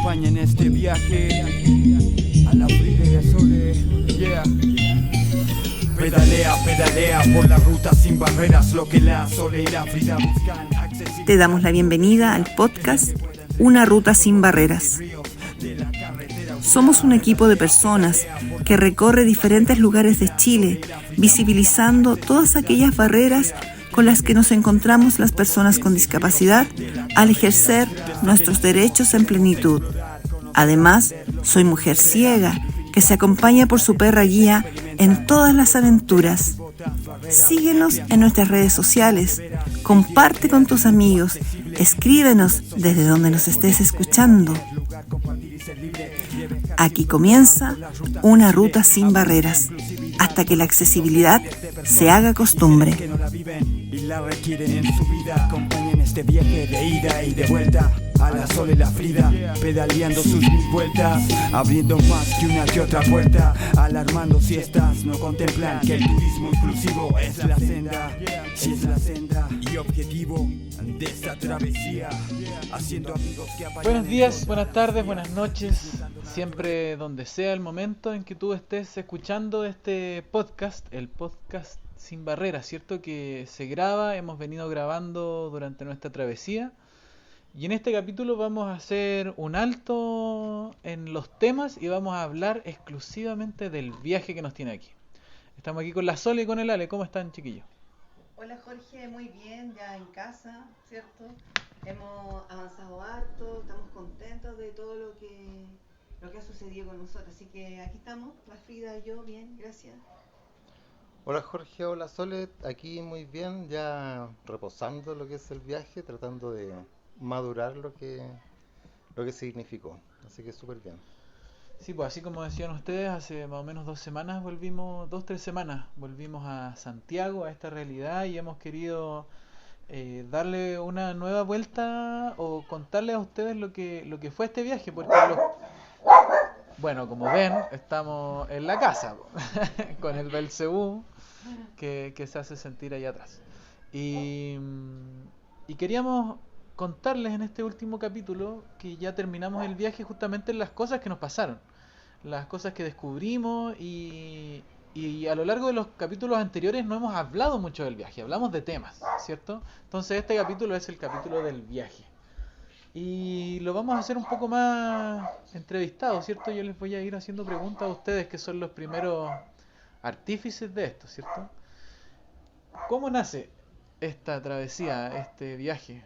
acompaña en este viaje a la Frida y a Sole, yeah. Pedalea, pedalea por la ruta sin barreras, lo que la Sole y la Frida buscan. Te damos la bienvenida al podcast Una Ruta Sin Barreras. Somos un equipo de personas que recorre diferentes lugares de Chile, visibilizando todas aquellas barreras con las que nos encontramos las personas con discapacidad al ejercer nuestros derechos en plenitud. Además, soy mujer ciega que se acompaña por su perra guía en todas las aventuras. Síguenos en nuestras redes sociales, comparte con tus amigos, escríbenos desde donde nos estés escuchando. Aquí comienza Una Ruta Sin Barreras, hasta que la accesibilidad se haga costumbre. Y la requieren en su vida, acompañen este viaje de ida y de vuelta a la Sole y la Frida, pedaleando sus 1000 vueltas, abriendo más que una que otra puerta, alarmando si estas no contemplan que el turismo inclusivo es la senda, si es la senda y objetivo de esta travesía, haciendo amigos que aparecen. Buenos días, buenas tardes, buenas noches, siempre donde sea el momento en que tú estés escuchando este podcast, el podcast Sin Barreras, ¿cierto? Que se graba, hemos venido grabando durante nuestra travesía. Y en este capítulo vamos a hacer un alto en los temas y vamos a hablar exclusivamente del viaje que nos tiene aquí. Estamos aquí con la Sole y con el Ale. ¿Cómo están, chiquillos? Hola Jorge, muy bien, ya en casa, ¿cierto? Hemos avanzado harto, estamos contentos de todo lo que ha sucedido con nosotros. Así que aquí estamos, la Frida y yo, bien, gracias. Hola Jorge, hola Sole, aquí muy bien, ya reposando lo que es el viaje, tratando de madurar lo que significó, así que súper bien. Sí, pues así como decían ustedes, hace más o menos 2 semanas volvimos, 2-3 semanas, volvimos a Santiago, a esta realidad, y hemos querido darle una nueva vuelta o contarles a ustedes lo que fue este viaje, porque bueno, como ven, estamos en la casa con el Belcebú que se hace sentir ahí atrás. Y queríamos contarles en este último capítulo que ya terminamos el viaje justamente en las cosas que nos pasaron, las cosas que descubrimos y a lo largo de los capítulos anteriores no hemos hablado mucho del viaje, hablamos de temas, ¿cierto? Entonces este capítulo es el capítulo del viaje. Y lo vamos a hacer un poco más entrevistado, ¿cierto? Yo les voy a ir haciendo preguntas a ustedes que son los primeros artífices de esto, ¿cierto? ¿Cómo nace esta travesía, este viaje?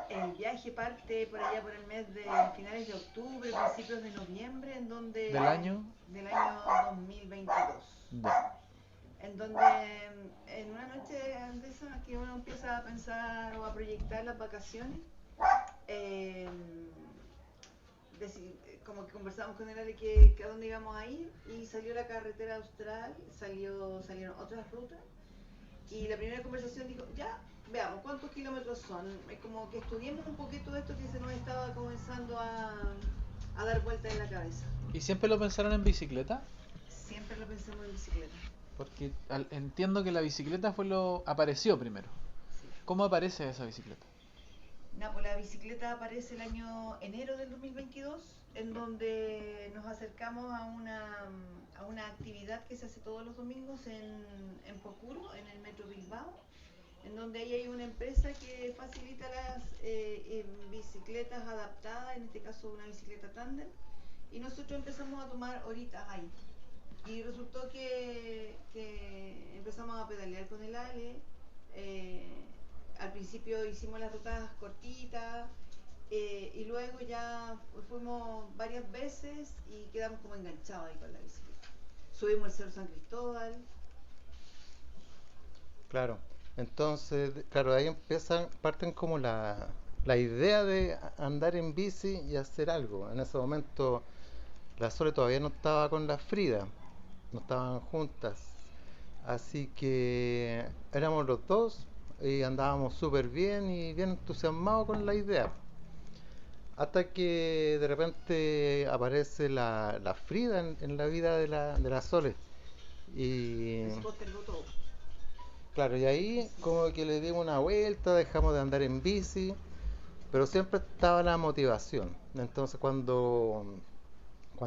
El viaje parte por allá por el mes de finales de octubre, principios de noviembre, en donde... ¿Del año? Del año 2022. Ya. En donde en una noche de esas que uno empieza a pensar o a proyectar las vacaciones, como que conversamos con él de que a dónde íbamos a ir, y salió la carretera austral, salieron otras rutas, y la primera conversación dijo, ya, veamos cuántos kilómetros son, como que estudiemos un poquito de esto que se nos estaba comenzando a dar vuelta en la cabeza. ¿Y siempre lo pensaron en bicicleta? Siempre lo pensamos en bicicleta. Porque entiendo que la bicicleta apareció primero. Sí. ¿Cómo aparece esa bicicleta? No, pues la bicicleta aparece el año enero del 2022, en donde nos acercamos a una actividad que se hace todos los domingos en Pocuro, en el Metro Bilbao, en donde ahí hay una empresa que facilita las bicicletas adaptadas, en este caso una bicicleta tándem, y nosotros empezamos a tomar horitas ahí. Y resultó que empezamos a pedalear con el Ale. Al principio hicimos las rutas cortitas y luego ya fuimos varias veces y quedamos como enganchados ahí con la bicicleta. Subimos el Cerro San Cristóbal. Claro, entonces, claro, ahí parten como la idea de andar en bici y hacer algo. En ese momento la Sole todavía no estaba con la Frida, no estaban juntas, así que éramos los dos y andábamos súper bien y bien entusiasmados con la idea, hasta que de repente aparece la Frida en la vida de la Sole y todo. claro, y ahí como que le dimos una vuelta, dejamos de andar en bici pero siempre estaba la motivación. Entonces cuando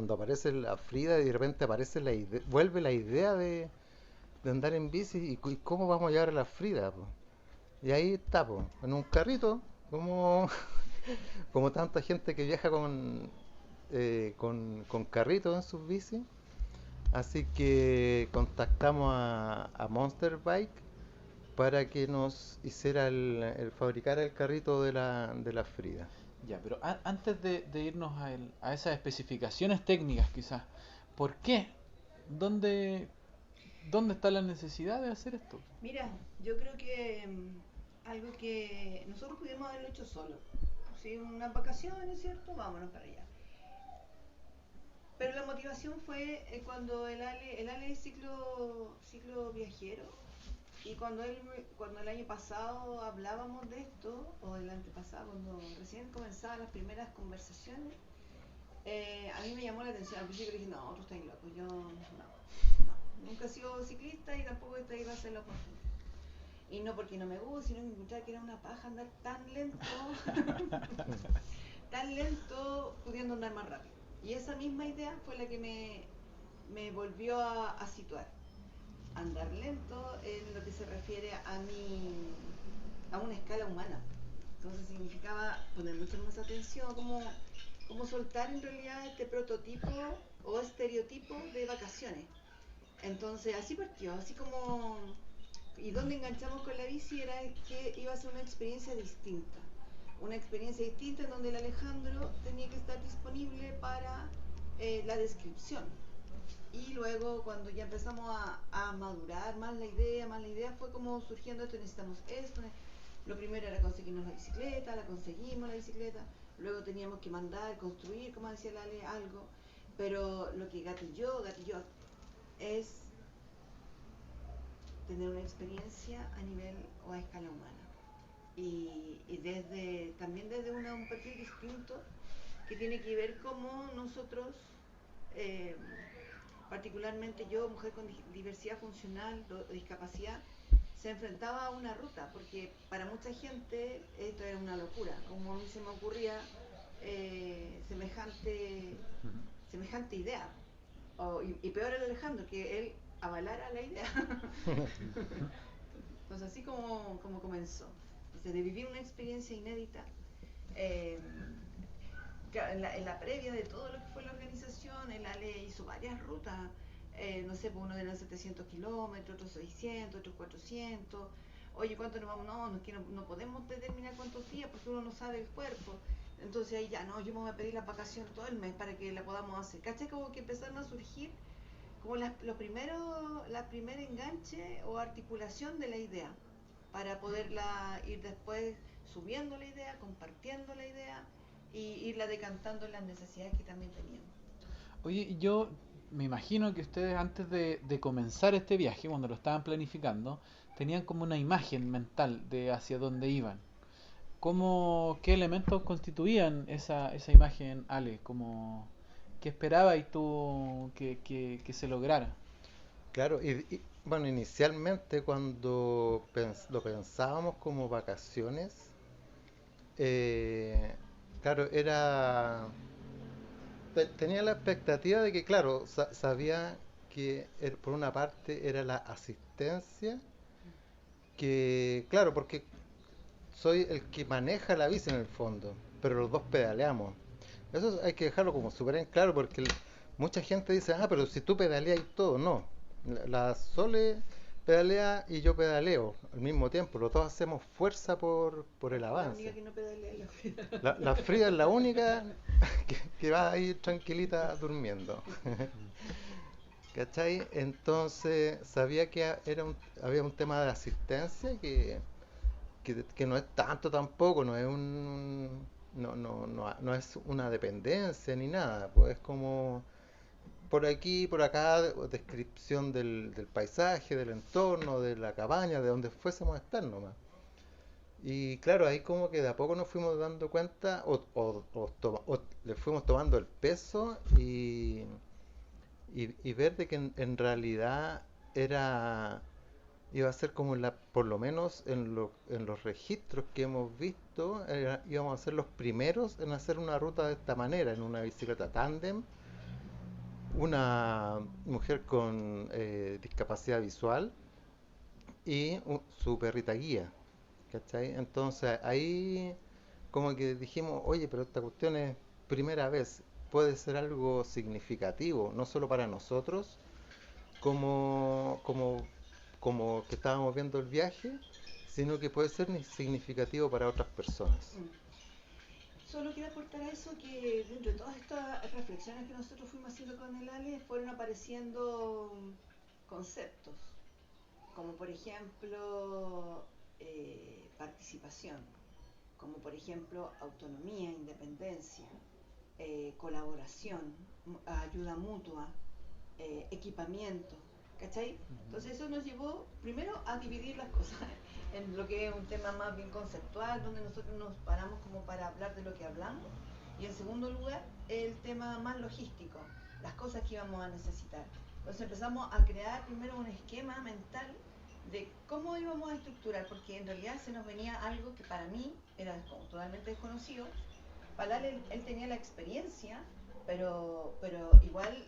aparece la Frida y de repente aparece vuelve la idea de andar en bici y cómo vamos a llevar a la Frida, po. Y ahí está, po, en un carrito, como, como tanta gente que viaja con carritos en sus bicis. Así que contactamos a Monster Bike para que nos hiciera el fabricar el carrito de la Frida. Ya, pero antes de irnos a esas especificaciones técnicas quizás, ¿por qué? ¿Dónde, dónde está la necesidad de hacer esto? Mira, yo creo que algo que nosotros pudimos haberlo hecho solo. Si unas vacaciones, ¿cierto? Vámonos para allá. Pero la motivación fue cuando el Ale es ciclo viajero. Y cuando el año pasado hablábamos de esto, o el antepasado, cuando recién comenzaban las primeras conversaciones, a mí me llamó la atención. Al principio dije, no, tú estás loco, yo no. Nunca he sido ciclista y tampoco esta iba a ser la oportunidad. Y no porque no me guste, sino que encontraba que era una paja andar tan lento, tan lento, pudiendo andar más rápido. Y esa misma idea fue la que me volvió a situar. Andar lento en lo que se refiere a una escala humana. Entonces significaba poner mucho más atención, como soltar en realidad este prototipo o estereotipo de vacaciones. Entonces así partió, así como... Y donde enganchamos con la bici era que iba a ser una experiencia distinta. Una experiencia distinta en donde el Alejandro tenía que estar disponible para la descripción. Y luego cuando ya empezamos a madurar más la idea fue como surgiendo esto, necesitamos esto. Lo primero era conseguirnos la bicicleta, la conseguimos la bicicleta. Luego teníamos que mandar, construir, como decía Lale, algo. Pero lo que gatilló es tener una experiencia a nivel o a escala humana. Y también desde un perfil distinto que tiene que ver cómo nosotros, particularmente yo, mujer con diversidad funcional o discapacidad, se enfrentaba a una ruta, porque para mucha gente esto era una locura, como a mí se me ocurría semejante idea. Y peor el Alejandro, que él avalara la idea. Entonces así como comenzó. Entonces, de vivir una experiencia inédita, en la previa de todo lo que fue la organización, el Ale hizo varias rutas, no sé, pues uno de los 700 kilómetros, otros 600, otros 400. Oye, ¿cuánto nos vamos? No, es que no podemos determinar cuántos días porque uno no sabe el cuerpo. Entonces ahí ya, no, yo me voy a pedir las vacaciones todo el mes para que la podamos hacer. ¿Cachai? Como que empezaron a surgir como la primera enganche o articulación de la idea para poderla ir después subiendo la idea, compartiendo la idea y irla decantando en las necesidades que también teníamos. Oye, yo me imagino que ustedes antes de comenzar este viaje, cuando lo estaban planificando, tenían como una imagen mental de hacia dónde iban. ¿Qué elementos constituían esa imagen, Ale? ¿Qué esperabas tú que se lograra? Claro, bueno, inicialmente cuando lo pensábamos como vacaciones, claro, tenía la expectativa de que, claro, sabía que por una parte era la asistencia, que, claro, porque soy el que maneja la bici en el fondo, pero los dos pedaleamos. Eso hay que dejarlo como súper en claro porque mucha gente dice, pero si tú pedaleas y todo, no. La Sole pedalea y yo pedaleo al mismo tiempo, los dos hacemos fuerza por el avance. La única que no pedalea es la Frida. La Frida es la única que va a ir tranquilita durmiendo. ¿Cachai? Entonces sabía que había un tema de asistencia que no es tanto tampoco, no es no es una dependencia ni nada, pues es como por aquí, por acá, descripción del paisaje, del entorno, de la cabaña, de donde fuésemos a estar nomás. Y claro, ahí como que de a poco nos fuimos dando cuenta o le fuimos tomando el peso y ver de que en realidad era iba a ser como por lo menos en los registros que hemos visto, íbamos a ser los primeros en hacer una ruta de esta manera, en una bicicleta tándem, una mujer con discapacidad visual y su perrita guía, ¿cachai? Entonces ahí como que dijimos, oye, pero esta cuestión es primera vez, puede ser algo significativo, no solo para nosotros, como, como, como que estábamos viendo el viaje, sino que puede ser significativo para otras personas. Solo quiero aportar a eso que dentro de todas estas reflexiones que nosotros fuimos haciendo con el Ale fueron apareciendo conceptos, como por ejemplo participación, como por ejemplo autonomía, independencia, colaboración, ayuda mutua, equipamiento, ¿cachai? Entonces eso nos llevó primero a dividir las cosas en lo que es un tema más bien conceptual, donde nosotros nos paramos como para hablar de lo que hablamos, y en segundo lugar el tema más logístico, las cosas que íbamos a necesitar. Entonces empezamos a crear primero un esquema mental de cómo íbamos a estructurar, porque en realidad se nos venía algo que para mí era como totalmente desconocido. Para él tenía la experiencia, pero igual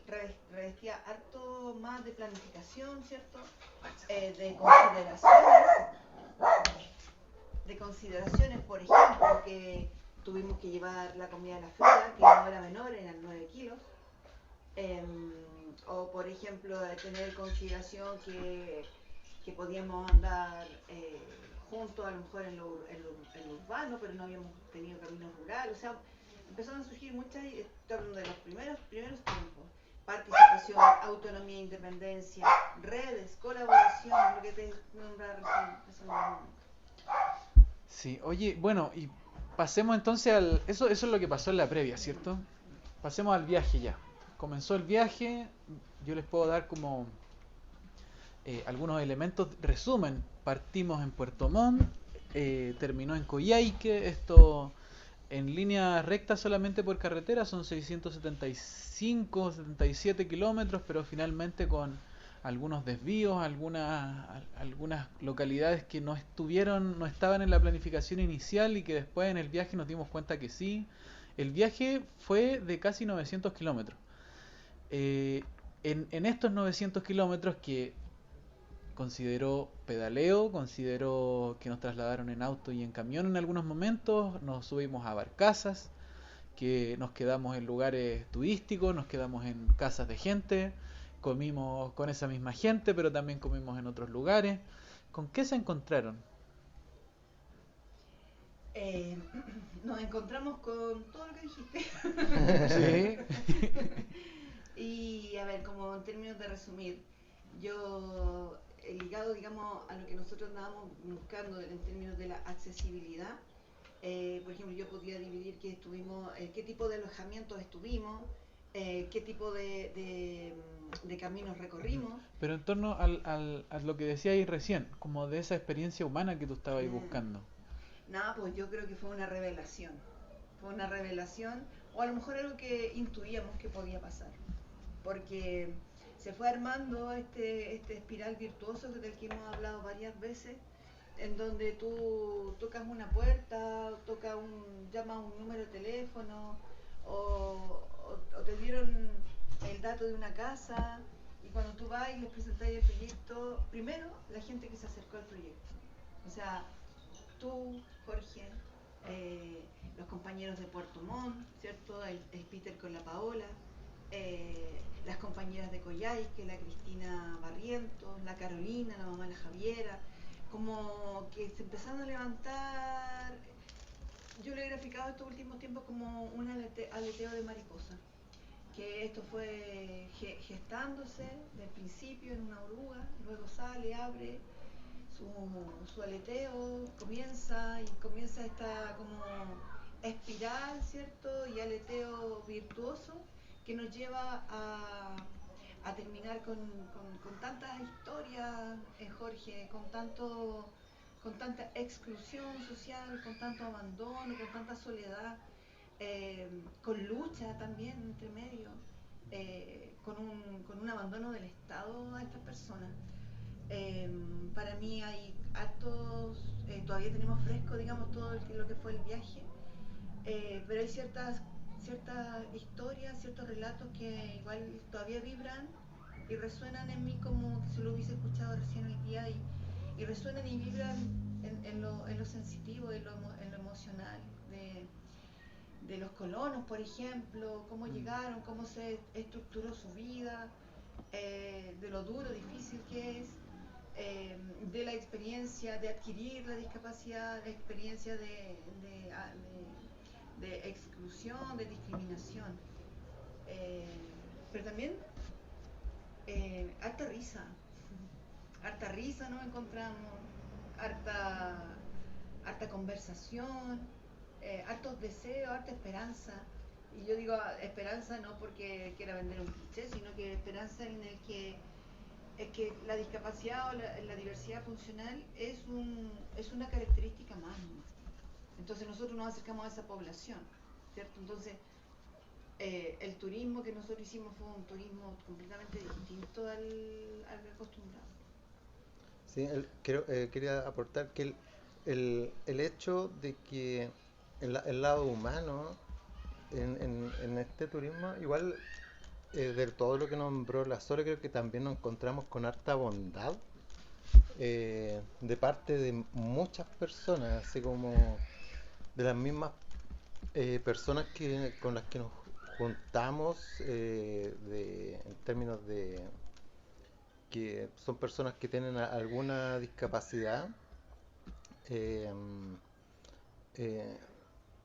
revestía harto más de planificación, ¿cierto? De consideraciones, por ejemplo, que tuvimos que llevar la comida de la fruta, que no era menor, eran 9 kilos. O por ejemplo, tener en consideración que podíamos andar juntos, a lo mejor en lo urbano, pero no habíamos tenido caminos rurales. O sea, empezaron a surgir muchas, estoy hablando de los primeros tiempos: participación, autonomía, independencia, redes, colaboración, lo que te nombraba recién. Sí, oye, bueno, y pasemos entonces al... Eso es lo que pasó en la previa, ¿cierto? Pasemos al viaje ya. Comenzó el viaje, yo les puedo dar como algunos elementos. Resumen: partimos en Puerto Montt, terminó en Coyhaique. Esto en línea recta solamente por carretera son 675, 77 kilómetros, pero finalmente con algunos desvíos, algunas localidades que no estaban en la planificación inicial y que después en el viaje nos dimos cuenta que sí. El viaje fue de casi 900 kilómetros. En estos 900 kilómetros, que consideró pedaleo, consideró que nos trasladaron en auto y en camión en algunos momentos, nos subimos a barcazas, que nos quedamos en lugares turísticos, nos quedamos en casas de gente, comimos con esa misma gente, pero también comimos en otros lugares. ¿Con qué se encontraron? Nos encontramos con todo lo que dijiste. Sí. Y a ver, como en términos de resumir, yo ligado, digamos, a lo que nosotros andábamos buscando en términos de la accesibilidad, por ejemplo, yo podía dividir que estuvimos, qué tipo de alojamientos estuvimos, qué tipo de caminos recorrimos. Pero en torno a lo que decíais recién, como de esa experiencia humana que tú estabas buscando. Nada, pues yo creo que fue una revelación. Fue una revelación, o a lo mejor algo que intuíamos que podía pasar. Porque se fue armando este espiral virtuoso del que hemos hablado varias veces, en donde tú tocas una puerta, llamas un número de teléfono, o te dieron el dato de una casa, y cuando tú vas y les presentas el proyecto, primero la gente que se acercó al proyecto, o sea, tú, Jorge, los compañeros de Puerto Montt, ¿cierto? El Peter con la Paola, las compañeras de Coyhaique, la Cristina Barrientos, la Carolina, la mamá de la Javiera, como que se empezaron a levantar. Yo lo he graficado estos últimos tiempos como un aleteo de mariposa, que esto fue gestándose del principio en una oruga, luego sale, abre su aleteo, comienza esta como espiral, ¿cierto? Y aleteo virtuoso que nos lleva a terminar con tantas historias, Jorge, con tanta exclusión social, con tanto abandono, con tanta soledad, con lucha también entre medio, con un abandono del Estado a estas personas. Para mí hay actos, todavía tenemos fresco, digamos, todo lo que fue el viaje, pero hay ciertas historias, ciertos relatos que igual todavía vibran y resuenan en mí como si lo hubiese escuchado recién hoy día y resuenan y vibran en lo sensitivo, en lo emocional de los colonos, por ejemplo, cómo llegaron, cómo se estructuró su vida, de lo duro, difícil que es, de la experiencia de adquirir la discapacidad, la experiencia de exclusión, de discriminación. Pero también harta risa nos encontramos, harta conversación, hartos deseos, harta esperanza. Y yo digo esperanza no porque quiera vender un cliché, sino que esperanza en el que es que la discapacidad o la diversidad funcional es una característica más, ¿no? Entonces nosotros nos acercamos a esa población, ¿cierto? Entonces el turismo que nosotros hicimos fue un turismo completamente distinto al acostumbrado. Sí, quería aportar que el hecho de que el lado humano en este turismo, igual de todo lo que nombró la Sole, creo que también nos encontramos con harta bondad de parte de muchas personas, así como de las mismas personas con las que nos juntamos, en términos de que son personas que tienen alguna discapacidad. eh, eh,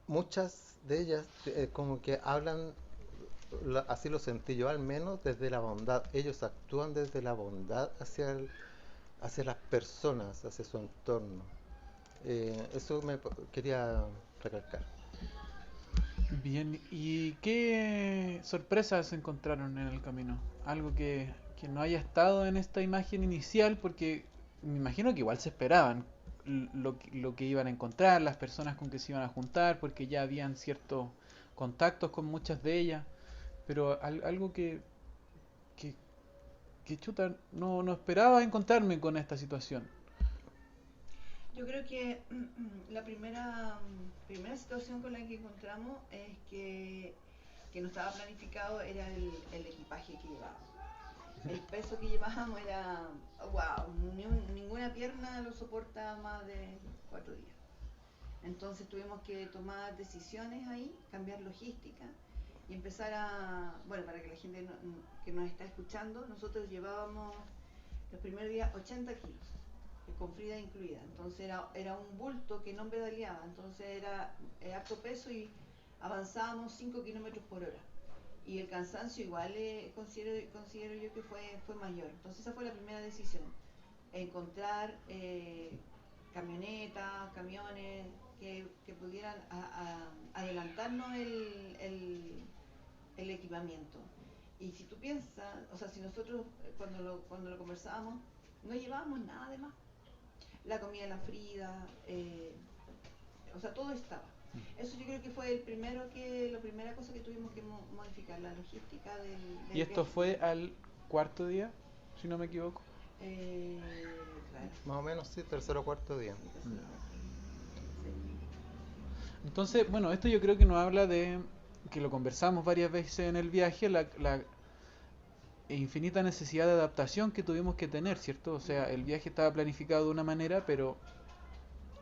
Muchas de ellas como que hablan, así lo sentí yo al menos, desde la bondad. Ellos actúan desde la bondad hacia las personas, hacia su entorno. Eso quería recalcar. Bien, ¿y qué sorpresas encontraron en el camino? Algo que no haya estado en esta imagen inicial, porque me imagino que igual se esperaban lo que iban a encontrar, las personas con que se iban a juntar, porque ya habían ciertos contactos con muchas de ellas, pero algo que, que chuta, no esperaba encontrarme con esta situación. Yo creo que la primera situación con la que encontramos es que no estaba planificado era el equipaje que llevábamos. El peso que llevábamos era, wow, ninguna pierna lo soporta más de 4 días. Entonces tuvimos que tomar decisiones ahí, cambiar logística y empezar bueno, para que la gente que nos está escuchando, nosotros llevábamos los primeros días 80 kilos. Con Frida incluida, entonces era un bulto que no pedaleaba, entonces era harto peso y avanzábamos 5 kilómetros por hora y el cansancio igual considero yo que fue mayor. Entonces esa fue la primera decisión, encontrar camiones que pudieran adelantarnos el equipamiento. Y si tú piensas, o sea, si nosotros cuando lo conversábamos no llevábamos nada de más, la comida de la Frida, o sea, todo estaba. Eso yo creo que fue la primera cosa que tuvimos que modificar, la logística del ¿Y esto viaje. fue al cuarto día, si no me equivoco? Claro. Más o menos, sí, tercer o cuarto día. Entonces, bueno, esto yo creo que nos habla de que lo conversamos varias veces en el viaje, la infinita necesidad de adaptación que tuvimos que tener, ¿cierto? O sea, el viaje estaba planificado de una manera, pero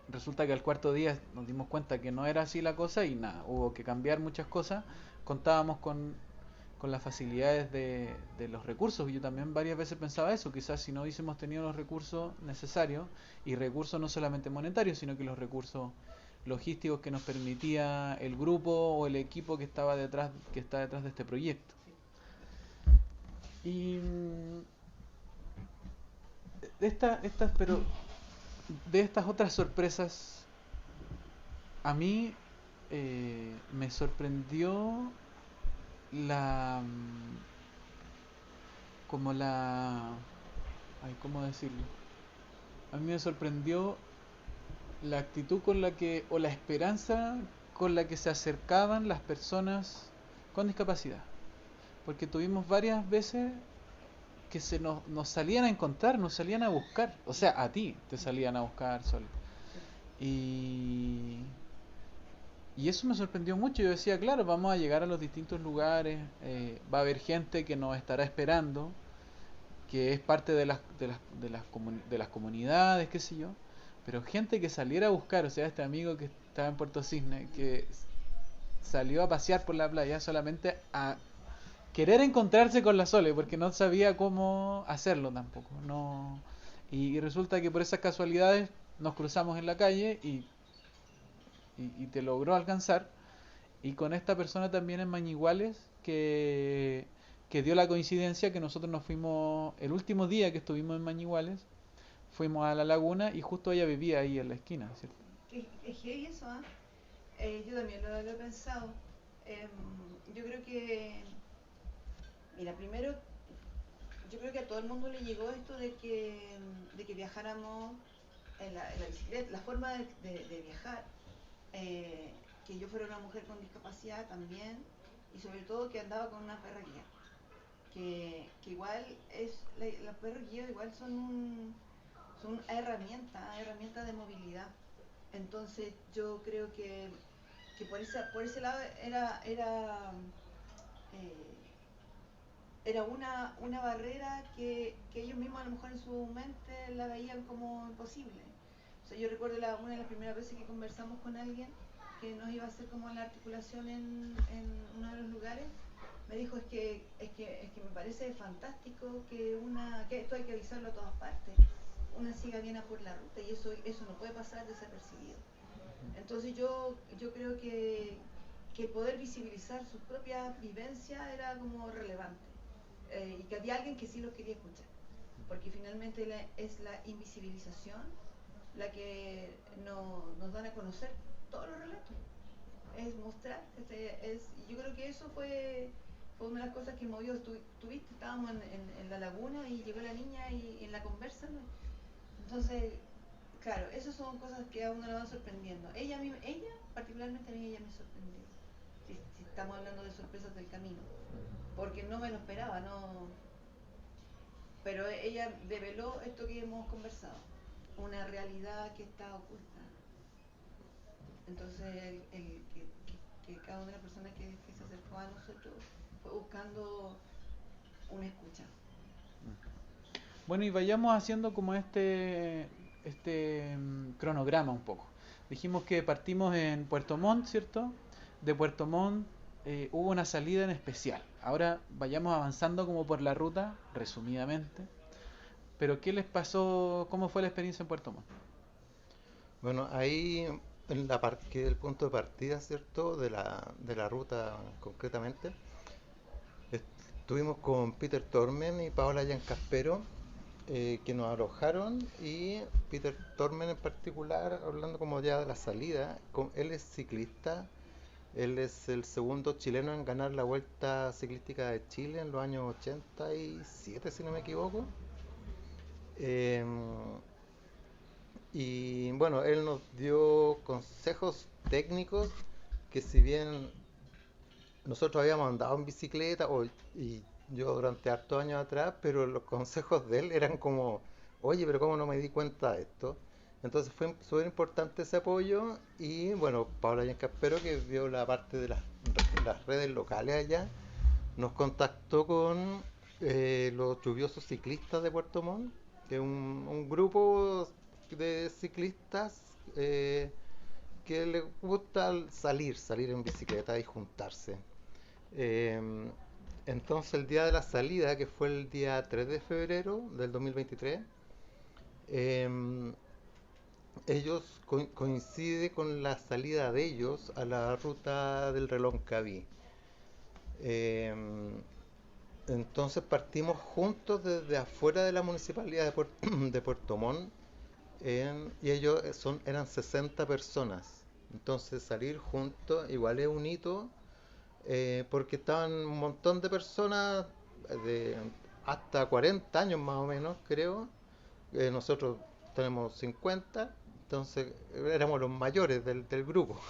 resulta que al cuarto día nos dimos cuenta que no era así la cosa y nada, hubo que cambiar muchas cosas. Contábamos con las facilidades de los recursos, y yo también varias veces pensaba eso, quizás si no hubiésemos tenido los recursos necesarios, y recursos no solamente monetarios, sino que los recursos logísticos que nos permitía el grupo o el equipo que está detrás de este proyecto. Y pero de estas otras sorpresas, a mí me sorprendió ¿cómo decirlo? A mí me sorprendió la actitud con la que, o la esperanza con la que se acercaban las personas con discapacidad. Porque tuvimos varias veces que nos salían a encontrar, nos salían a buscar. O sea, a ti te salían a buscar, Sol. Y, y eso me sorprendió mucho. Yo decía, claro, vamos a llegar a los distintos lugares, va a haber gente que nos estará esperando, que es parte de las comunidades, qué sé yo. Pero gente que saliera a buscar, o sea, este amigo que estaba en Puerto Cisne, que salió a pasear por la playa solamente a querer encontrarse con la Sole, porque no sabía cómo hacerlo tampoco. No. Y resulta que por esas casualidades nos cruzamos en la calle y te logró alcanzar. Y con esta persona también en Mañiguales, que dio la coincidencia que nosotros nos fuimos, el último día que estuvimos en Mañiguales, fuimos a la laguna y justo ella vivía ahí en la esquina, ¿cierto? Es heavy eso, ¿ah? Yo también lo he pensado. Yo creo que, mira, primero, yo creo que a todo el mundo le llegó esto de que viajáramos en la bicicleta, la forma de viajar, que yo fuera una mujer con discapacidad también, y sobre todo que andaba con una perra guía, que igual es, las perras guías igual son herramientas de movilidad. Entonces yo creo que por ese lado era una barrera que ellos mismos a lo mejor en su mente la veían como imposible. O sea, yo recuerdo una de las primeras veces que conversamos con alguien que nos iba a hacer como la articulación en uno de los lugares, me dijo es que me parece fantástico que esto hay que avisarlo a todas partes. Una ciega viene por la ruta y eso no puede pasar desapercibido. Entonces yo creo que poder visibilizar sus propias vivencias era como relevante, y que había alguien que sí lo quería escuchar, porque finalmente es la invisibilización la que nos dan a conocer todos los relatos, es mostrar, yo creo que eso fue una de las cosas que movió. Tuviste, estábamos en la laguna y llegó la niña y en la conversa, ¿no? Entonces, claro, esas son cosas que a uno le van sorprendiendo. Ella particularmente a mí, ella me sorprendió. Si estamos hablando de sorpresas del camino, porque no me lo esperaba, no. Pero ella develó esto que hemos conversado, una realidad que está oculta. Entonces, que cada una de las personas que se acercó a nosotros fue buscando una escucha. Bueno, y vayamos haciendo como este cronograma un poco. Dijimos que partimos en Puerto Montt, ¿cierto? De Puerto Montt hubo una salida en especial. Ahora vayamos avanzando como por la ruta, resumidamente. Pero ¿qué les pasó? ¿Cómo fue la experiencia en Puerto Montt? Bueno, ahí en que el punto de partida, ¿cierto? De la ruta concretamente, estuvimos con Peter Tormen y Paola Giancaspero, que nos alojaron, y Peter Tormen en particular, hablando como ya de la salida, él es ciclista, él es el segundo chileno en ganar la Vuelta Ciclística de Chile en los años 87, si no me equivoco. Y bueno, él nos dio consejos técnicos que, si bien nosotros habíamos andado en bicicleta, y yo durante hartos años atrás, pero los consejos de él eran como, oye, pero ¿cómo no me di cuenta de esto? Entonces fue súper importante ese apoyo. Y bueno, Paola Giancaspero, que vio la parte de las redes locales allá, nos contactó con los lluviosos ciclistas de Puerto Montt, que es un grupo de ciclistas que les gusta salir en bicicleta y juntarse. Entonces el día de la salida, que fue el día 3 de febrero del 2023, ellos coincide con la salida de ellos a la ruta del Reloncaví. Entonces partimos juntos desde afuera de la municipalidad de Puerto Montt, y ellos eran 60 personas. Entonces salir juntos igual es un hito, porque estaban un montón de personas de hasta 40 años más o menos, creo. Nosotros tenemos 50, entonces éramos los mayores del grupo.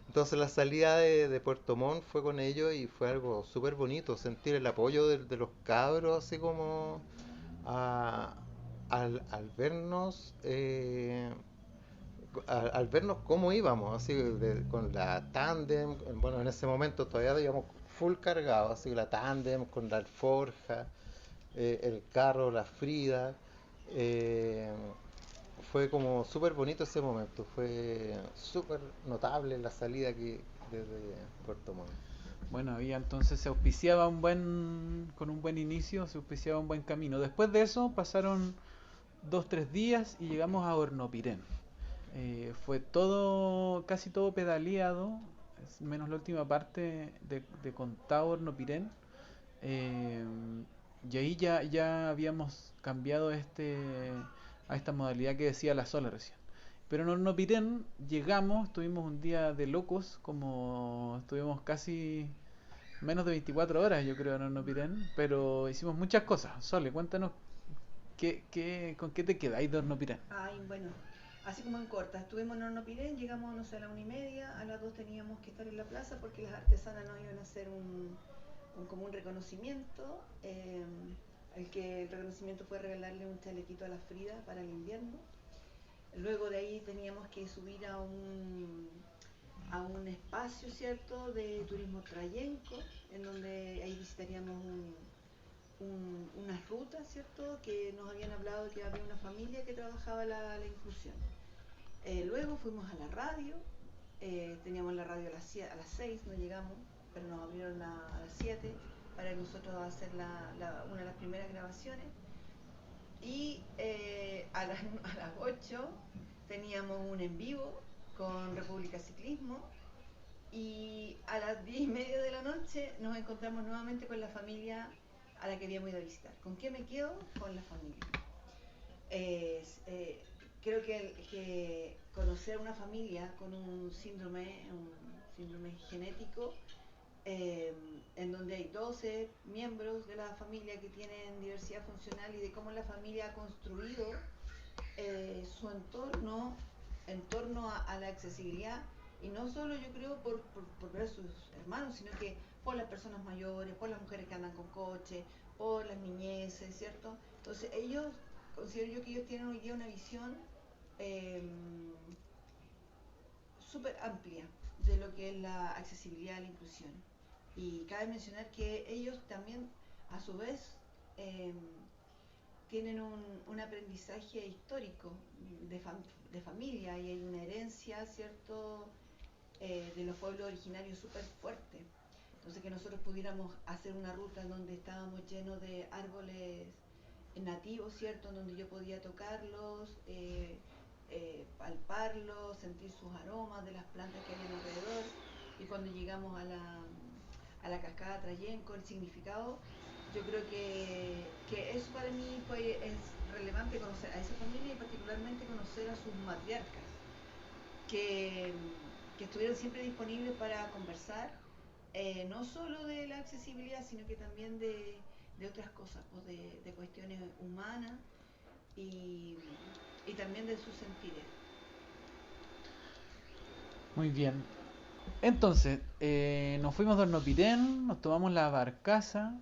Entonces la salida de Puerto Montt fue con ellos y fue algo súper bonito, sentir el apoyo de los cabros, así como a- al vernos, al vernos cómo íbamos, así con la tándem, bueno, en ese momento todavía íbamos full cargados, así la tándem con la alforja, el carro, la Frida. eh, Fue como súper bonito ese momento, fue súper notable la salida que desde Puerto Montt. Bueno, había entonces se auspiciaba con un buen inicio, se auspiciaba un buen camino. Después de eso pasaron 2, 3 días y llegamos a Hornopirén. Fue todo, casi todo pedaleado, menos la última parte de Contao Hornopirén. Eh, y ahí ya habíamos cambiado a esta modalidad que decía la Sola recién. Pero en Hornopirén llegamos, tuvimos un día de locos, como estuvimos casi menos de 24 horas, yo creo, en Hornopirén, pero hicimos muchas cosas. Sole, cuéntanos con qué te quedáis de Hornopirén. Ay, bueno, así como en corta, estuvimos en Hornopirén, llegamos, no sé, a la 1:30, a las 2 teníamos que estar en la plaza porque las artesanas nos iban a hacer como un reconocimiento, el reconocimiento fue regalarle un chalequito a la Frida para el invierno. Luego de ahí teníamos que subir a un espacio, ¿cierto?, de turismo trayenco, en donde ahí visitaríamos unas rutas, ¿cierto?, que nos habían hablado que había una familia que trabajaba la inclusión. Luego fuimos a la radio, teníamos la radio a las 6, no llegamos, pero nos abrieron a las 7 para nosotros hacer una de las primeras grabaciones. Y a las 8 teníamos un en vivo con República Ciclismo. Y a las 10:30 de la noche nos encontramos nuevamente con la familia a la que habíamos ido a visitar. ¿Con qué me quedo? Con la familia. Creo que conocer una familia con un síndrome genético, en donde hay 12 miembros de la familia que tienen diversidad funcional y de cómo la familia ha construido su entorno en torno a la accesibilidad, y no solo yo creo por ver a sus hermanos, sino que por las personas mayores, por las mujeres que andan con coche, por las niñeces, ¿cierto? Entonces considero yo que ellos tienen hoy día una visión eh, súper amplia de lo que es la accesibilidad a la inclusión. Y cabe mencionar que ellos también, a su vez, eh, tienen un aprendizaje histórico de familia, y hay una herencia, ¿cierto?, de los pueblos originarios súper fuerte. Entonces, que nosotros pudiéramos hacer una ruta en donde estábamos llenos de árboles nativos, ¿cierto?, en donde yo podía tocarlos, palparlos, sentir sus aromas de las plantas que había alrededor. Y cuando llegamos a la cascada Trayenco, el significado, yo creo que eso para mí es relevante, conocer a esa familia y particularmente conocer a sus matriarcas, que, que estuvieron siempre disponibles para conversar, no solo de la accesibilidad, sino que también de otras cosas, pues de cuestiones humanas y, y también de sus sentires. Muy bien. Entonces, nos fuimos de Hornopirén, nos tomamos la barcaza.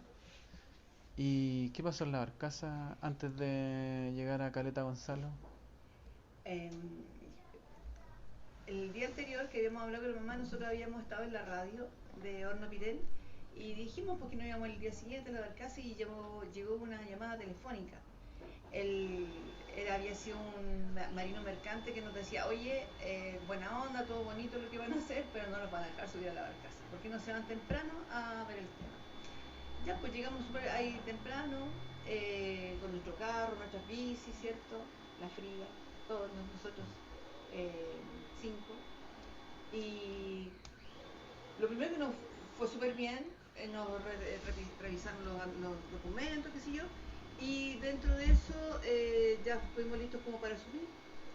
¿Y qué pasó en la barcaza antes de llegar a Caleta Gonzalo? Eh, el día anterior que habíamos hablado con la mamá, nosotros habíamos estado en la radio de Hornopirén y dijimos porque no íbamos el día siguiente a la barcaza, y llegó una llamada telefónica. Él había sido un marino mercante que nos decía, oye, buena onda, todo bonito lo que van a hacer, pero no nos van a dejar subir a la barcaza. ¿Por qué no se van temprano a ver el tema? Ya, pues llegamos súper ahí temprano, con nuestro carro, nuestras bicis, ¿cierto? La Frida, todos nosotros 5. Y lo primero que nos fue súper bien, nos revisaron los documentos, qué sé yo, y dentro de eso ya fuimos listos como para subir.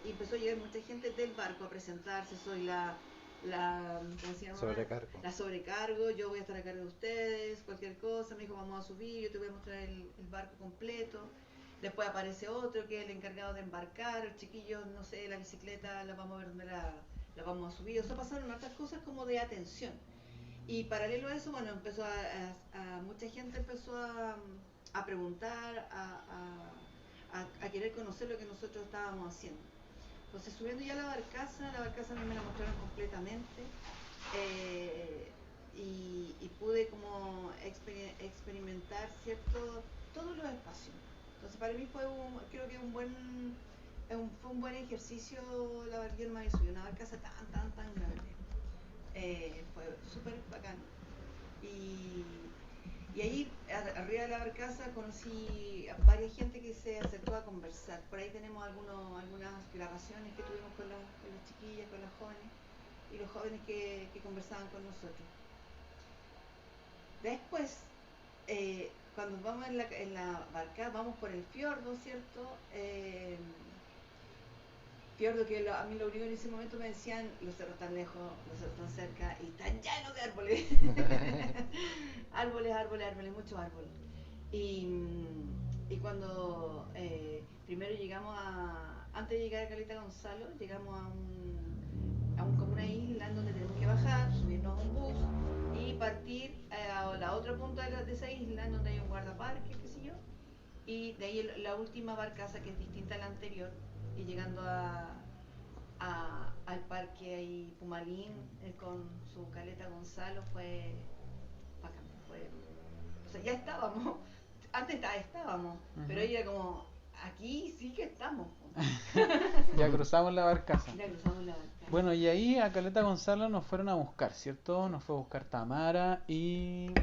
Y empezó a llegar mucha gente del barco a presentarse. Soy ¿cómo se llama? Sobrecargo. La sobrecargo, yo voy a estar a cargo de ustedes, cualquier cosa. Me dijo, vamos a subir, yo te voy a mostrar el barco completo. Después aparece otro que es el encargado de embarcar, el chiquillo, no sé, la bicicleta la vamos a ver dónde la vamos a subir. O sea, pasaron otras cosas como de atención. Y paralelo a eso, bueno, empezó mucha gente empezó a preguntar, a querer conocer lo que nosotros estábamos haciendo. Entonces, subiendo ya la barcaza a mí me la mostraron completamente. Y pude como experimentar todos los espacios. Entonces para mí creo que fue un buen ejercicio la barquilla y subir una barcaza tan grande. Fue súper bacán. Y ahí arriba de la barcaza conocí a varias gente que se acercó a conversar. Por ahí tenemos algunas grabaciones que tuvimos con las chiquillas, con las jóvenes y los jóvenes que conversaban con nosotros. Después, cuando vamos en la barca, vamos por el fiordo, ¿cierto? Fiordo que a mí lo único en ese momento me decían, los cerros tan lejos, los cerros tan cerca y tan llenos de árboles. árboles, muchos árboles. Y cuando primero llegamos antes de llegar a Caleta Gonzalo, llegamos como una isla en donde tenemos que bajar, subirnos a un bus y partir a la otra punta de esa isla en donde hay un guardaparque, qué sé yo, y de ahí la última barcaza que es distinta a la anterior, y llegando al parque ahí Pumalín con su Caleta Gonzalo fue bacán, o sea, ya estábamos, antes estábamos, pero ahí era como, aquí sí que estamos. Ya cruzamos la barcaza. Ya cruzamos la barcaza. Bueno, y ahí a Caleta Gonzalo nos fueron a buscar, ¿cierto? Nos fue a buscar Tamara y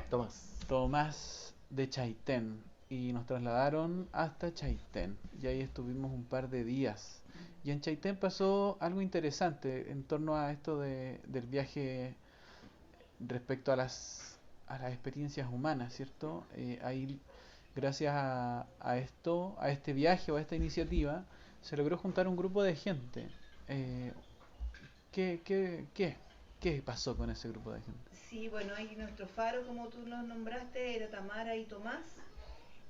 Tomás de Chaitén. Y nos trasladaron hasta Chaitén. Y ahí estuvimos un par de días. Y en Chaitén pasó algo interesante en torno a esto del viaje respecto a las experiencias humanas, ¿cierto? Ahí, gracias a este viaje o a esta iniciativa, se logró juntar un grupo de gente. ¿Qué pasó con ese grupo de gente? Sí, bueno, ahí nuestro faro, como tú nos nombraste, era Tamara y Tomás.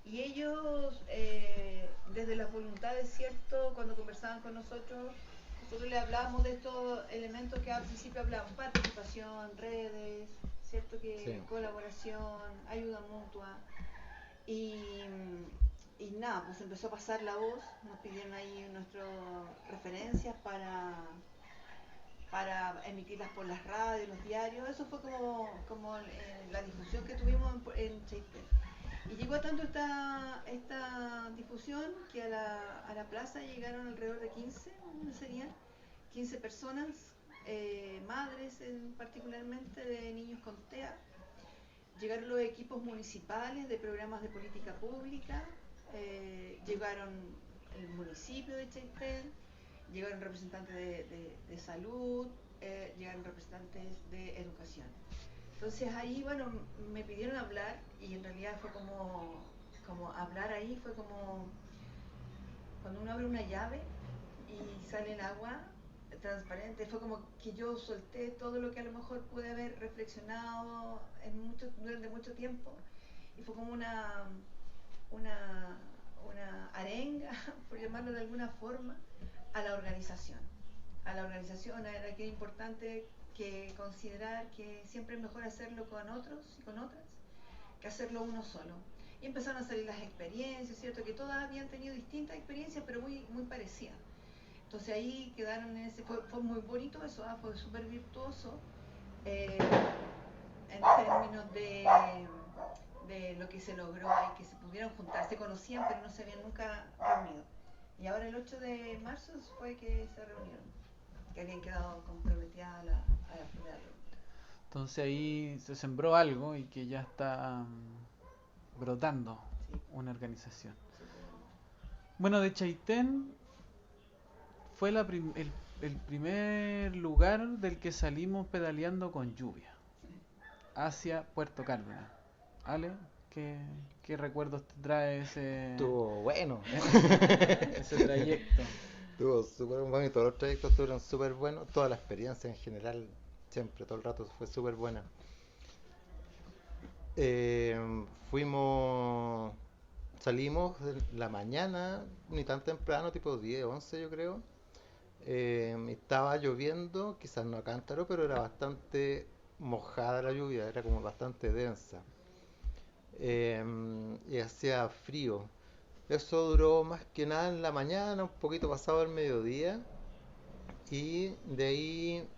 Y ellos, desde las voluntades, ¿cierto? Cuando conversaban con nosotros les hablábamos de estos elementos que al principio hablábamos: participación, redes, ¿cierto? Sí. Colaboración, ayuda mutua. Y nada, pues empezó a pasar la voz, nos pidieron ahí nuestras referencias para emitirlas por las radios, los diarios. Eso fue como la difusión que tuvimos en Chaitén. Y llegó tanto esta difusión que a la plaza llegaron alrededor de 15 personas, madres particularmente de niños con TEA. Llegaron los equipos municipales de programas de política pública, llegaron el municipio de Chaitén, llegaron representantes de salud, llegaron representantes de educación. Entonces ahí, bueno, me pidieron hablar y en realidad fue como hablar ahí, fue como cuando uno abre una llave y sale el agua transparente. Fue como que yo solté todo lo que a lo mejor pude haber reflexionado durante mucho tiempo, y fue como una arenga, por llamarlo de alguna forma, a la organización, a la que es importante que considerar que siempre es mejor hacerlo con otros y con otras que hacerlo uno solo. Y empezaron a salir las experiencias, ¿cierto? Que todas habían tenido distintas experiencias, pero muy parecidas. Entonces ahí quedaron fue muy bonito eso, fue súper virtuoso en términos de lo que se logró y que se pudieron juntar. Se conocían, pero no se habían nunca reunido. Y ahora el 8 de marzo fue que se reunieron, que habían quedado comprometidas a la primera reunión. Entonces ahí se sembró algo y que ya está brotando, sí, una organización. Sí. Bueno, de Chaitén fue el primer lugar del que salimos pedaleando con lluvia hacia Puerto Cárdenas. Ale, ¿qué recuerdos te trae ese? Estuvo bueno. Ese trayecto. Estuvo súper bueno, y todos los trayectos estuvieron súper buenos. Toda la experiencia en general, siempre, todo el rato, fue súper buena. Salimos en la mañana, ni tan temprano, tipo 10, 11 yo creo. estaba lloviendo, quizás no a cántaro, pero era bastante mojada la lluvia, era como bastante densa. Y hacía frío. Eso duró más que nada en la mañana, un poquito pasado el mediodía, y de ahí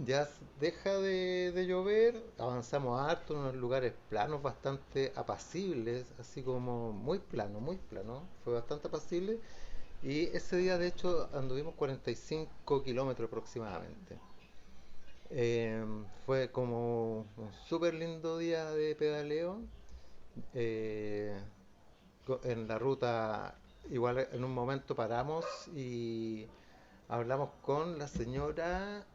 ya deja de llover, avanzamos harto en unos lugares planos bastante apacibles, así como muy plano, fue bastante apacible. Y ese día de hecho anduvimos 45 kilómetros aproximadamente. Fue como un súper lindo día de pedaleo. Eh, en la ruta igual en un momento paramos y hablamos con Lucía.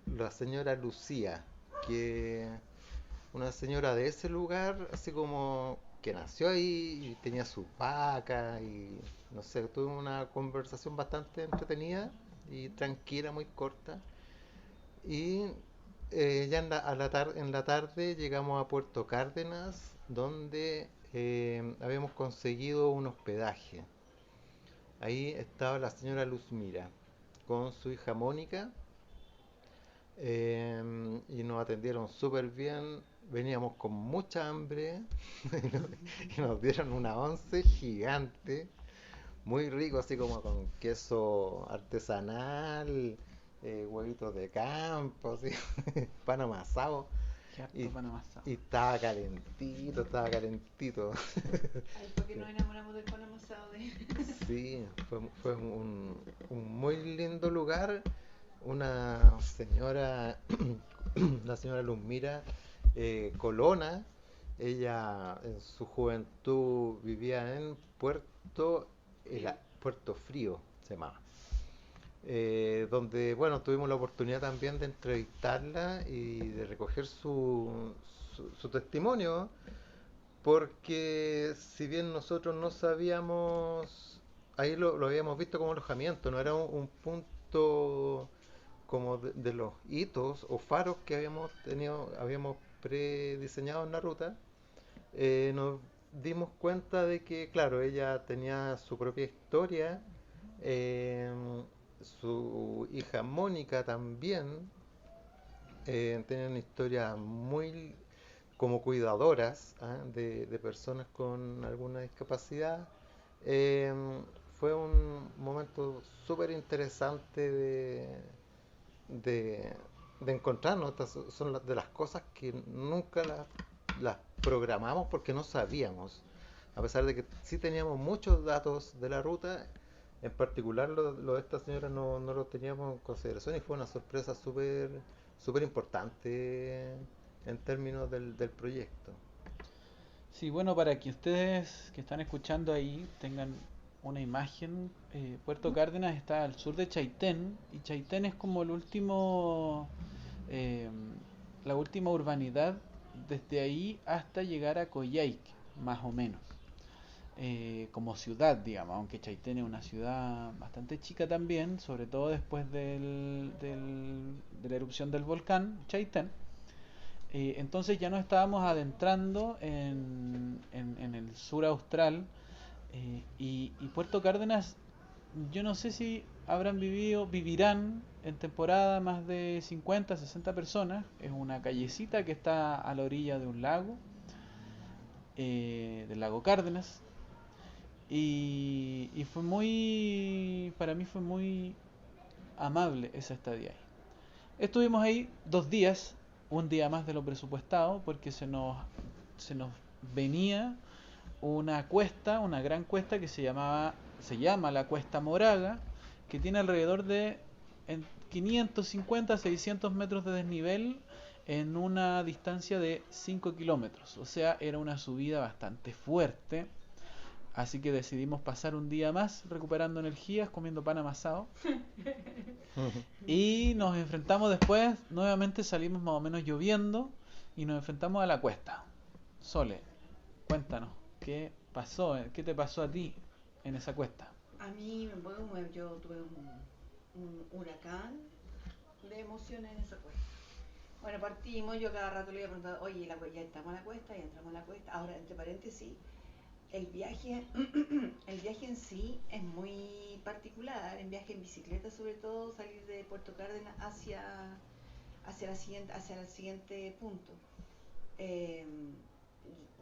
la señora Lucía, que una señora de ese lugar, así como que nació ahí y tenía sus vacas y no sé, tuvimos una conversación bastante entretenida y tranquila, muy corta. Y ya en la tarde llegamos a Puerto Cárdenas, donde habíamos conseguido un hospedaje. Ahí estaba la señora Luzmira con su hija Mónica, y nos atendieron súper bien. Veníamos con mucha hambre y nos dieron una once gigante, muy rico, así como con queso artesanal, huevitos de campo, así, pan amasado. Qué harto Y, pan amasado. y estaba calentito, estaba calentito. Ahí fue que nos enamoramos del pan amasado de... Sí, fue un muy lindo lugar. Una señora, la señora Luzmira Colona, ella en su juventud vivía en Puerto Frío, se llamaba. Donde, bueno, tuvimos la oportunidad también de entrevistarla y de recoger su testimonio, porque si bien nosotros no sabíamos, ahí lo habíamos visto como alojamiento, no era un punto como de los hitos o faros que habíamos prediseñado en la ruta. Nos dimos cuenta de que, claro, ella tenía su propia historia, eh, su hija Mónica también, tienen una historia muy como cuidadoras, ¿ah? De personas con alguna discapacidad. Eh, Fue un momento súper interesante de, de encontrarnos. Estas son de las cosas que nunca las programamos porque no sabíamos. A pesar de que sí teníamos muchos datos de la ruta, en particular lo de esta señora no lo teníamos en consideración y fue una sorpresa súper importante en términos del proyecto. Sí, bueno, para que ustedes que están escuchando ahí tengan una imagen, Puerto Cárdenas está al sur de Chaitén y Chaitén es como eh, la última urbanidad desde ahí hasta llegar a Coyhaique, más o menos, como ciudad, digamos, aunque Chaitén es una ciudad bastante chica también, sobre todo después de la erupción del volcán Chaitén. Entonces ya nos estábamos adentrando en el sur austral, y Puerto Cárdenas, yo no sé si vivirán en temporada más de 50, 60 personas. Es una callecita que está a la orilla de un lago, del lago Cárdenas, y para mí fue muy amable esa estadía ahí. Estuvimos ahí 2 días, un día más de lo presupuestado, porque se nos venía una cuesta, una gran cuesta que se llama la Cuesta Moraga, que tiene alrededor de 550 a 600 metros de desnivel en una distancia de 5 kilómetros. O sea, era una subida bastante fuerte. Así que decidimos pasar un día más recuperando energías, comiendo pan amasado. Y nos enfrentamos después, nuevamente salimos más o menos lloviendo y nos enfrentamos a la cuesta. Sole, cuéntanos, ¿qué pasó? ¿Qué te pasó a ti en esa cuesta? A mí, bueno, yo tuve un huracán de emociones en esa cuesta. Bueno, partimos, yo cada rato le iba preguntando, oye, ya estamos a la cuesta, ya entramos a la cuesta. Ahora, entre paréntesis, El viaje, el viaje en sí es muy particular. En viaje en bicicleta, sobre todo, salir de Puerto Cárdenas hacia el siguiente punto. Eh,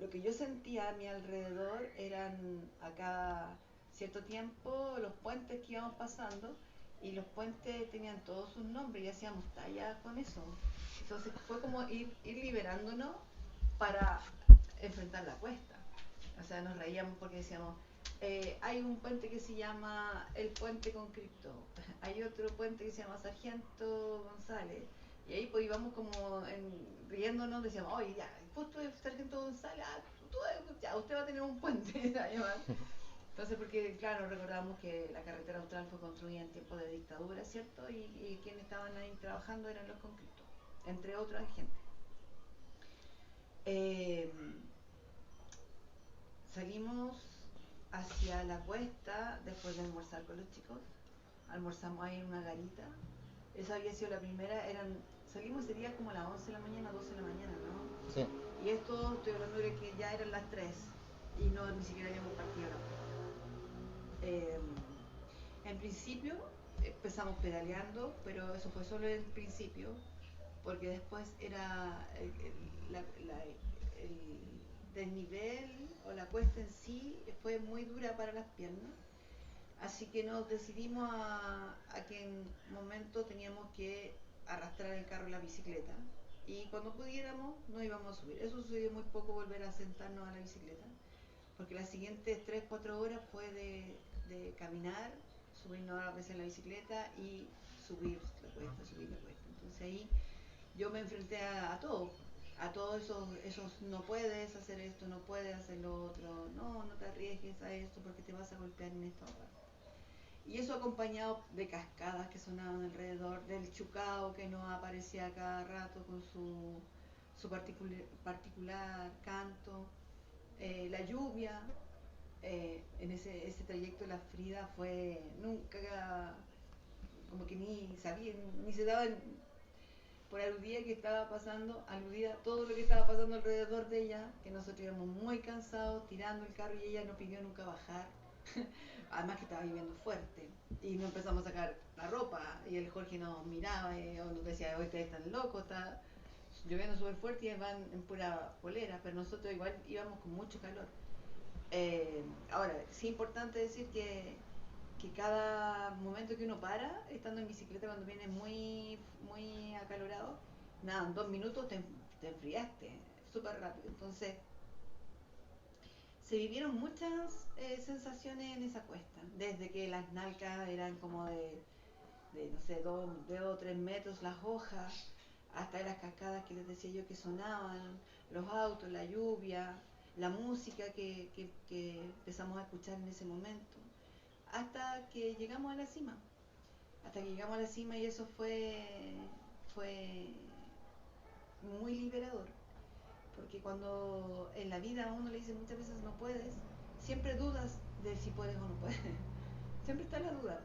lo que yo sentía a mi alrededor eran a cada cierto tiempo los puentes que íbamos pasando, y los puentes tenían todos sus nombres y hacíamos talla con eso. Entonces fue como ir liberándonos para enfrentar la cuesta. O sea, nos reíamos porque decíamos, hay un puente que se llama el Puente Conscripto, hay otro puente que se llama Sargento González, y ahí pues íbamos como riéndonos, decíamos, oye, ya, justo es Sargento González, ya, usted va a tener un puente. Entonces, porque claro, recordamos que la carretera austral fue construida en tiempos de dictadura, ¿cierto? Y quienes estaban ahí trabajando eran los conscriptos, entre otras gente. Salimos hacia la cuesta después de almorzar con los chicos. Almorzamos ahí en una garita. Esa había sido la primera. Salimos ese día como a las 11 de la mañana, 12 de la mañana, ¿no? Sí. Y esto estoy hablando de que ya eran las 3 y no ni siquiera habíamos partido la cuesta. En principio empezamos pedaleando, pero eso fue solo el principio, porque después era el desnivel o la cuesta en sí fue muy dura para las piernas, así que nos decidimos a que en un momento teníamos que arrastrar el carro y la bicicleta, y cuando pudiéramos nos íbamos a subir. Eso sucedió muy poco, volver a sentarnos a la bicicleta, porque las siguientes 3-4 horas fue de caminar, subirnos a veces en la bicicleta y subir la cuesta. Entonces ahí yo me enfrenté a todo. A todos esos no puedes hacer esto, no puedes hacer lo otro, no te arriesgues a esto porque te vas a golpear en esta hora. Y eso acompañado de cascadas que sonaban alrededor, del chucao que nos aparecía cada rato con su particular canto, la lluvia. En ese trayecto de la Frida fue nunca, como que ni sabía, ni se daba por aludida que estaba pasando, aludida todo lo que estaba pasando alrededor de ella, que nosotros íbamos muy cansados tirando el carro y ella no pidió nunca bajar. Además que estaba lloviendo fuerte y nos empezamos a sacar la ropa y el Jorge nos miraba o nos decía, hoy ustedes están locos, está lloviendo súper fuerte y van en pura polera, pero nosotros igual íbamos con mucho calor. Ahora, sí es importante decir que cada momento que uno para, estando en bicicleta cuando viene muy acalorado, nada, en 2 minutos te enfriaste súper rápido. Entonces se vivieron muchas sensaciones en esa cuesta, desde que las nalcas eran como de no sé, 2 o 3 metros las hojas, hasta las cascadas que les decía yo que sonaban, los autos, la lluvia, la música que empezamos a escuchar en ese momento, hasta que llegamos a la cima. Y eso fue muy liberador, porque cuando en la vida a uno le dicen muchas veces no puedes, siempre dudas de si puedes o no puedes. Siempre está la duda.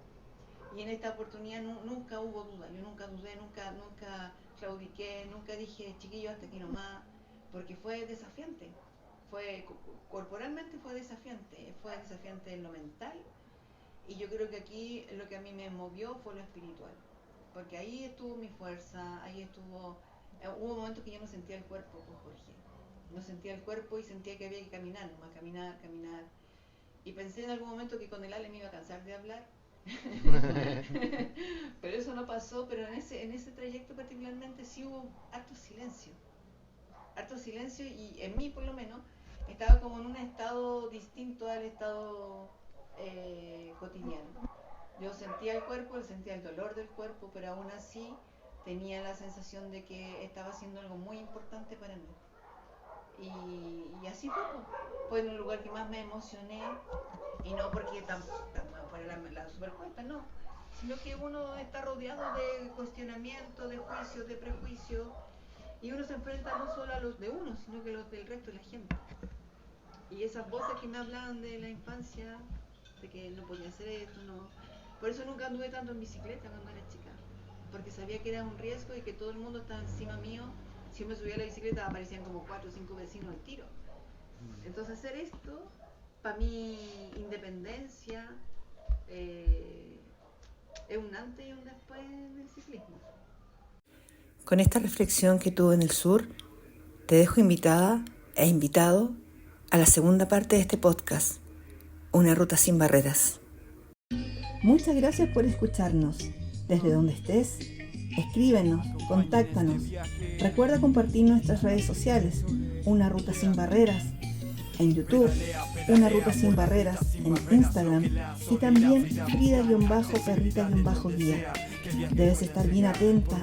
Y en esta oportunidad nunca hubo duda. Yo nunca dudé, nunca claudiqué, nunca dije, chiquillo, hasta aquí nomás, porque fue desafiante. Corporalmente fue desafiante en lo mental, y yo creo que aquí lo que a mí me movió fue lo espiritual, porque ahí estuvo mi fuerza, hubo momentos que yo no sentía el cuerpo con Jorge, no sentía el cuerpo y sentía que había que caminar, y pensé en algún momento que con el Ale me iba a cansar de hablar. Pero eso no pasó. Pero en ese trayecto particularmente sí hubo harto silencio, y en mí por lo menos estaba como en un estado distinto al estado cotidiano. Yo sentía el cuerpo, sentía el dolor del cuerpo, pero aún así tenía la sensación de que estaba haciendo algo muy importante para mí. Y así fue en el lugar que más me emocioné, y no porque tampoco la supercuesta, no, sino que uno está rodeado de cuestionamientos, de juicios, de prejuicios, y uno se enfrenta no solo a los de uno, sino que a los del resto de la gente. Y esas voces que me hablaban de la infancia, de que no podía hacer esto, no. Por eso nunca anduve tanto en bicicleta cuando era chica, porque sabía que era un riesgo y que todo el mundo estaba encima mío. Si me subía a la bicicleta aparecían como 4 o 5 vecinos al tiro. Entonces hacer esto Para mí, independencia es un antes y un después en el ciclismo. Con esta reflexión que tuve en el sur, te dejo invitada e invitado a la segunda parte de este podcast, Una ruta sin barreras. Muchas gracias por escucharnos. Desde donde estés, escríbenos, contáctanos. Recuerda compartir nuestras redes sociales, Una Ruta Sin Barreras, en YouTube, Una Ruta Sin Barreras, en Instagram y también Frida-Perrita-Guía. Debes estar bien atento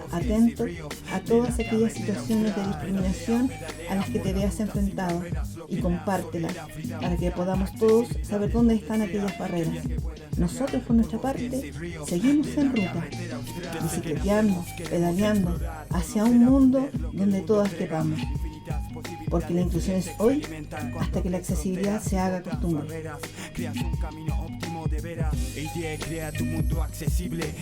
a todas aquellas situaciones de discriminación a las que te veas enfrentado y compártelas para que podamos todos saber dónde están aquellas barreras. Nosotros, por nuestra parte, seguimos en ruta, bicicleteando, pedaleando, hacia un mundo donde todas quepamos. Porque la inclusión es hoy hasta que la accesibilidad se haga costumbre. Creas un camino óptimo de veras. Crea tu mundo accesible.